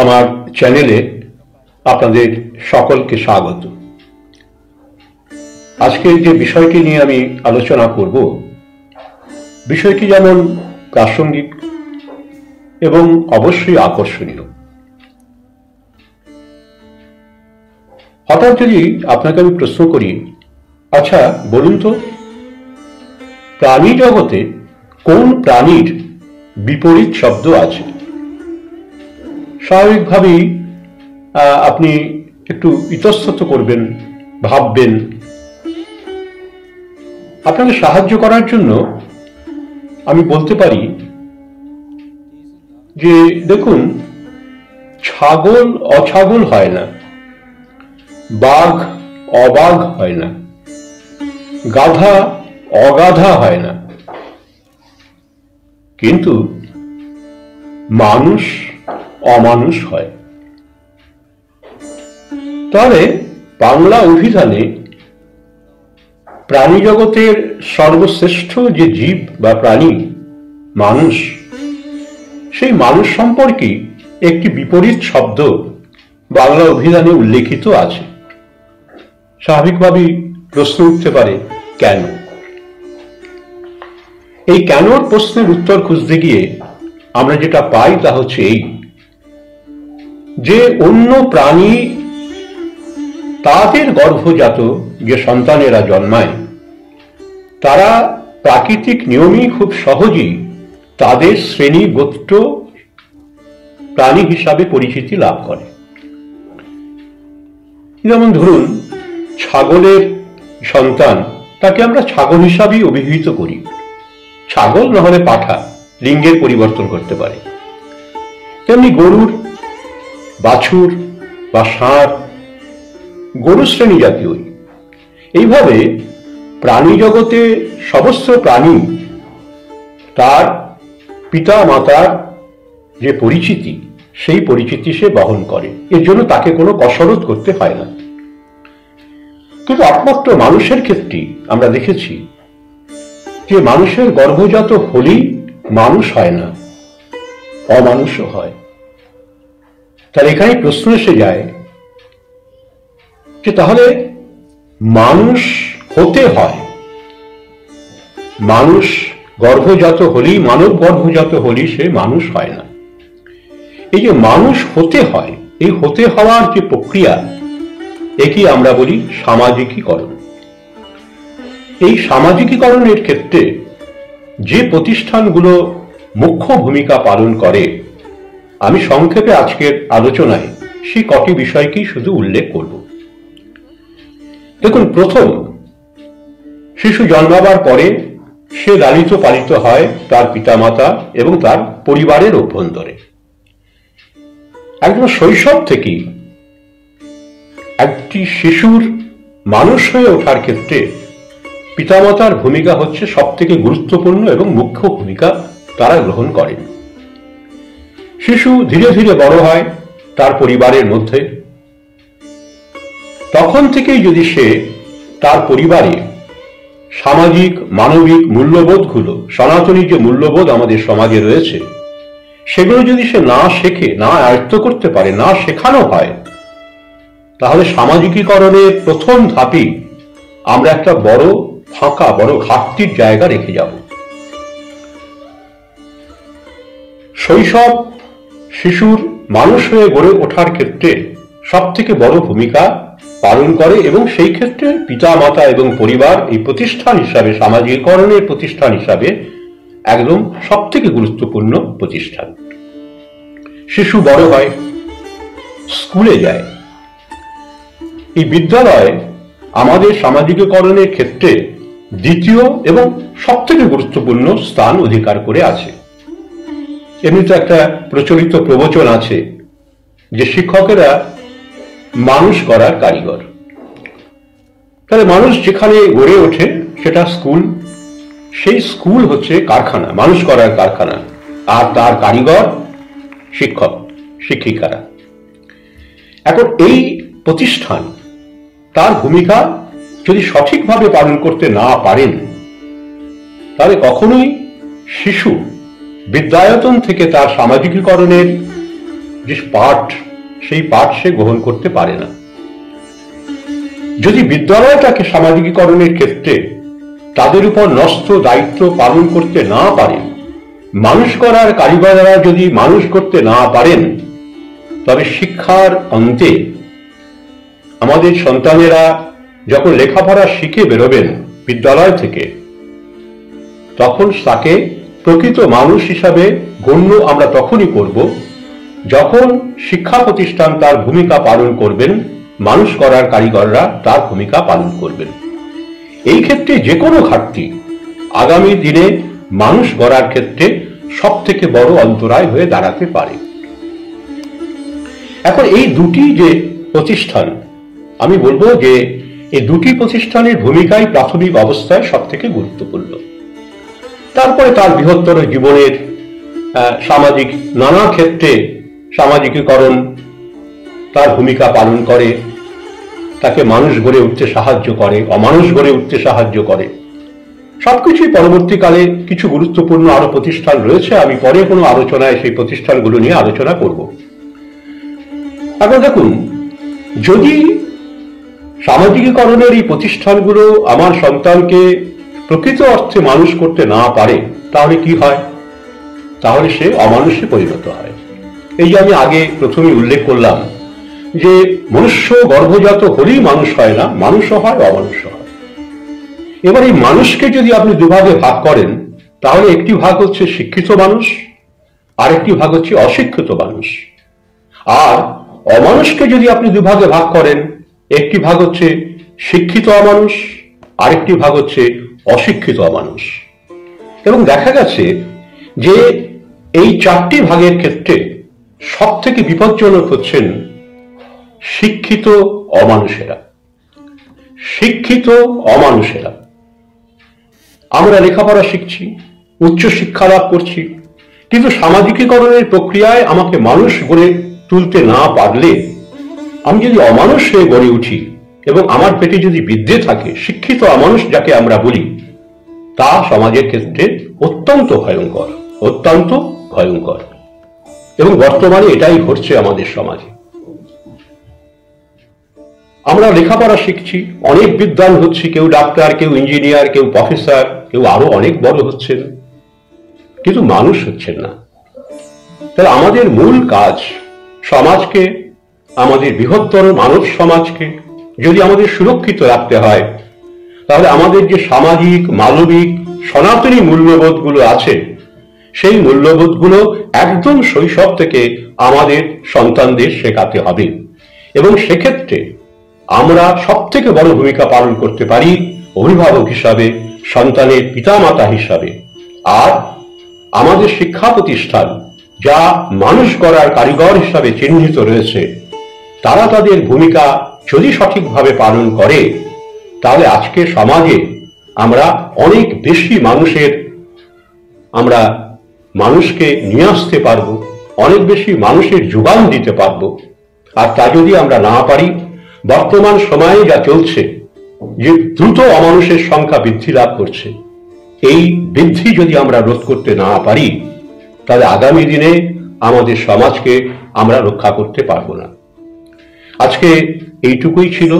আমার চ্যানেলে আপনাদের সকলকে স্বাগত। আজকে যে বিষয়টি নিয়ে আমি আলোচনা করব, বিষয়টি যেমন প্রাসঙ্গিক এবং অবশ্যই আকর্ষণীয়। হঠাৎ যদি আপনাকে আমি প্রশ্ন করি, আচ্ছা বলুন তো, প্রাণী জগতে কোন প্রাণীর বিপরীত শব্দ আছে? স্বাভাবিকভাবেই আপনি একটু ইতস্তত করবেন, ভাববেন। আপনাকে সাহায্য করার জন্য আমি বলতে পারি যে দেখুন, ছাগল অছাগল হয় না, বাঘ অবাঘ হয় না, গাধা অগাধা হয় না, কিন্তু মানুষ অমানুষ হয়। তাহলে বাংলা অভিধানে প্রাণী জগতের সর্বশ্রেষ্ঠ যে জীব বা প্রাণী মানুষ, সেই মানুষ সম্পর্কে একটি বিপরীত শব্দ বাংলা অভিধানে উল্লেখিত আছে। স্বাভাবিকভাবেই প্রশ্ন উঠতে পারে, কেন? এই কেনর প্রশ্নের উত্তর খুঁজতে গিয়ে আমরা যেটা পাই তা হচ্ছে এই, যে অন্য প্রাণী তাদের গর্ভজাত যে সন্তানেরা জন্মায়, তারা প্রাকৃতিক নিয়মেই খুব সহজেই তাদের শ্রেণী গোত্র প্রাণী হিসাবে পরিচিতি লাভ করে। যেমন ধরুন, ছাগলের সন্তান, তাকে আমরা ছাগল হিসাবেই অভিহিত করি। ছাগল না হলে পাঠা, লিঙ্গের পরিবর্তন করতে পারে। তেমনি গরুর বাছুর বা ষাঁড় গরু শ্রেণী জাতীয়ই। এইভাবে প্রাণী জগতে সমস্ত প্রাণী তার পিতা মাতার যে পরিচিতি, সেই পরিচিতি সে বহন করে। এর জন্য তাকে কোনো কসরত করতে হয় না। কিন্তু একমাত্র মানুষের ক্ষেত্রে আমরা দেখেছি যে মানুষের গর্ভজাত হলেই মানুষ হয় না, অমানুষও হয়। তাহলে এখানে প্রশ্ন এসে যায় যে তাহলে মানুষ হতে হয়, মানুষ গর্ভজাত হলেই, মানব গর্ভজাত হলেই সে মানুষ হয় না। এই যে মানুষ হতে হয়, এই হতে হওয়ার যে প্রক্রিয়া, একে আমরা বলি সামাজিকীকরণ। এই সামাজিকীকরণের ক্ষেত্রে যে প্রতিষ্ঠানগুলো মুখ্য ভূমিকা পালন করে, আমি সংক্ষেপে আজকের আলোচনায় সেই কটি বিষয়কেই শুধু উল্লেখ করব। দেখুন, প্রথম, শিশু জন্মাবার পরে সে লালিত পালিত হয় তার পিতামাতা এবং তার পরিবারের অভ্যন্তরে। একদম শৈশব থেকেই একটি শিশুর মানুষ হয়ে ওঠার ক্ষেত্রে পিতামাতার ভূমিকা হচ্ছে সব থেকে গুরুত্বপূর্ণ এবং মুখ্য ভূমিকা তারা গ্রহণ করেন। শিশু ধীরে ধীরে বড় হয় তার পরিবারের মধ্যে। তখন থেকেই যদি সে তার পরিবারে সামাজিক মানবিক মূল্যবোধগুলো, সনাতনী যে মূল্যবোধ আমাদের সমাজে রয়েছে, সেগুলো যদি সে না শেখে, না আয়ত্ত করতে পারে, না শেখানো হয়, তাহলে সামাজিকীকরণের প্রথম ধাপেই আমরা একটা বড় ফাঁকা, বড় ঘাটতির জায়গা রেখে যাব। শৈশব শিশুর মানুষ হয়ে গড়ে ওঠার ক্ষেত্রে সব থেকে বড় ভূমিকা পালন করে এবং সেই ক্ষেত্রে পিতা মাতা এবং পরিবার এই প্রতিষ্ঠান হিসাবে, সামাজিকীকরণের প্রতিষ্ঠান হিসাবে একদম সব থেকে গুরুত্বপূর্ণ প্রতিষ্ঠান। শিশু বড় হয়, স্কুলে যায়। এই বিদ্যালয় আমাদের সামাজিকীকরণের ক্ষেত্রে দ্বিতীয় এবং সব থেকে গুরুত্বপূর্ণ স্থান অধিকার করে আছে। এমনিতে একটা প্রচলিত প্রবচন আছে যে শিক্ষকেরা মানুষ করার কারিগর। তাহলে মানুষ যেখানে গড়ে ওঠে সেটা স্কুল, সেই স্কুল হচ্ছে কারখানা, মানুষ করার কারখানা, আর তার কারিগর শিক্ষক শিক্ষিকারা। এখন এই প্রতিষ্ঠান তার ভূমিকা যদি সঠিকভাবে পালন করতে না পারেন, তাহলে কখনোই শিশু বিদ্যায়তন থেকে তার সামাজিকীকরণের যে পাঠ, সেই পাঠ সে গ্রহণ করতে পারে না। যদি বিদ্যালয়টাকে সামাজিকীকরণের ক্ষেত্রে তাদের উপর ন্যস্ত দায়িত্ব পালন করতে না পারে, মানুষ করার কারিগররা যদি মানুষ করতে না পারেন, তবে শিক্ষার অন্তে আমাদের সন্তানেরা যখন লেখাপড়া শিখে বেরোবেন বিদ্যালয় থেকে, তখন তাকে প্রকৃত মানুষ হিসাবে গণ্য আমরা তখনই করব যখন শিক্ষা প্রতিষ্ঠান তার ভূমিকা পালন করবেন, মানুষ করার কারিগররা তার ভূমিকা পালন করবেন। এই ক্ষেত্রে যে কোনো ঘাটতি আগামী দিনে মানুষ গড়ার ক্ষেত্রে সব থেকে বড় অন্তরায় হয়ে দাঁড়াতে পারে। এখন এই দুটি যে প্রতিষ্ঠান, আমি বলবো যে এই দুটি প্রতিষ্ঠানের ভূমিকাই প্রাথমিক অবস্থায় সব থেকে গুরুত্বপূর্ণ। তারপরে তার বৃহত্তর জীবনের সামাজিক নানা ক্ষেত্রে সামাজিকীকরণ তার ভূমিকা পালন করে, তাকে মানুষ গড়ে উঠতে সাহায্য করে, অমানুষ গড়ে উঠতে সাহায্য করে। সবকিছুই পরবর্তীকালে কিছু গুরুত্বপূর্ণ আরো প্রতিষ্ঠান রয়েছে, আমি পরে কোনো আলোচনায় সেই প্রতিষ্ঠানগুলো নিয়ে আলোচনা করব। এখন দেখুন, যদি সামাজিকীকরণের এই প্রতিষ্ঠানগুলো আমার সন্তানকে প্রকৃত অর্থে মানুষ করতে না পারে, তাহলে কি হয়? তাহলে সে অমানুষে পরিণত হয়। এই যে আমি আগে প্রথমে উল্লেখ করলাম যে মনুষ্য গর্ভজাত হলেই মানুষ হয় না, মানুষও হয়, অমানুষ হয়। এবার এই মানুষকে যদি আপনি দুভাগে ভাগ করেন, তাহলে একটি ভাগ হচ্ছে শিক্ষিত মানুষ, আরেকটি ভাগ হচ্ছে অশিক্ষিত মানুষ। আর অমানুষকে যদি আপনি দুভাগে ভাগ করেন, একটি ভাগ হচ্ছে শিক্ষিত অমানুষ, আরেকটি ভাগ হচ্ছে অশিক্ষিত অমানুষ। এবং দেখা গেছে যে এই চারটি ভাগের ক্ষেত্রে সব থেকে বিপজ্জনক হচ্ছেন শিক্ষিত অমানুষেরা। শিক্ষিত অমানুষেরা, আমরা লেখাপড়া শিখছি, উচ্চ শিক্ষা লাভ করছি, কিন্তু সামাজিকীকরণের প্রক্রিয়ায় আমাকে মানুষ গড়ে তুলতে না পারলে, আমি যদি অমানুষ হয়ে গড়ে উঠি এবং আমার পেটে যদি বিদ্যে থাকে, শিক্ষিত অমানুষ যাকে আমরা বলি, তা সমাজের ক্ষেত্রে অত্যন্ত ভয়ঙ্কর, অত্যন্ত ভয়ঙ্কর। এবং বর্তমানে এটাই ঘটছে আমাদের সমাজে। আমরা লেখাপড়া শিখছি, অনেক বিদ্বান হচ্ছি, কেউ ডাক্তার, কেউ ইঞ্জিনিয়ার, কেউ প্রফেসর, কেউ আরো অনেক বড় হচ্ছেন, কিন্তু মানুষ হচ্ছেন না। তাহলে আমাদের মূল কাজ, সমাজকে, আমাদের বৃহত্তর মানব সমাজকে যদি আমাদের সুরক্ষিত রাখতে হয়, তাহলে আমাদের যে সামাজিক, মানবিক, সনাতনী মূল্যবোধগুলো আছে, সেই মূল্যবোধগুলো একদম শৈশব থেকে আমাদের সন্তানদের শেখাতে হবে। এবং সেক্ষেত্রে আমরা সব থেকে বড় ভূমিকা পালন করতে পারি অভিভাবক হিসাবে, সন্তানের পিতামাতা হিসাবে। আর আমাদের শিক্ষা প্রতিষ্ঠান যা মানুষ গড়ার কারিগর হিসাবে চিহ্নিত রয়েছে, তারা তাদের ভূমিকা যদি সঠিকভাবে পালন করে, তাহলে আজকে সমাজে আমরা অনেক বেশি মানুষকে নিয়ে আসতে পারবো, অনেক বেশি মানুষের যোগান দিতে পারবো। আর তা যদি আমরা না পারি, বর্তমান সময়ে যা চলছে, যে দ্রুত অমানুষের সংখ্যা বৃদ্ধি লাভ করছে, এই বৃদ্ধি যদি আমরা রোধ করতে না পারি, তাহলে আগামী দিনে আমাদের সমাজকে আমরা রক্ষা করতে পারবো না। আজকে এইটুকুই ছিল।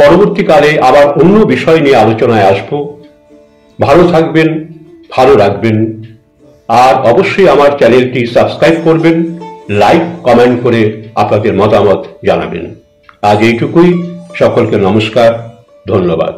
পরবর্তীকালে আবার অন্য বিষয় নিয়ে আলোচনায় আসব। ভালো থাকবেন, ভালো রাখবেন, আর অবশ্যই আমার চ্যানেলটি সাবস্ক্রাইব করবেন, লাইক, কমেন্ট করে আপনাদের মতামত জানাবেন। আজ এইটুকুই। সকলকে নমস্কার, ধন্যবাদ।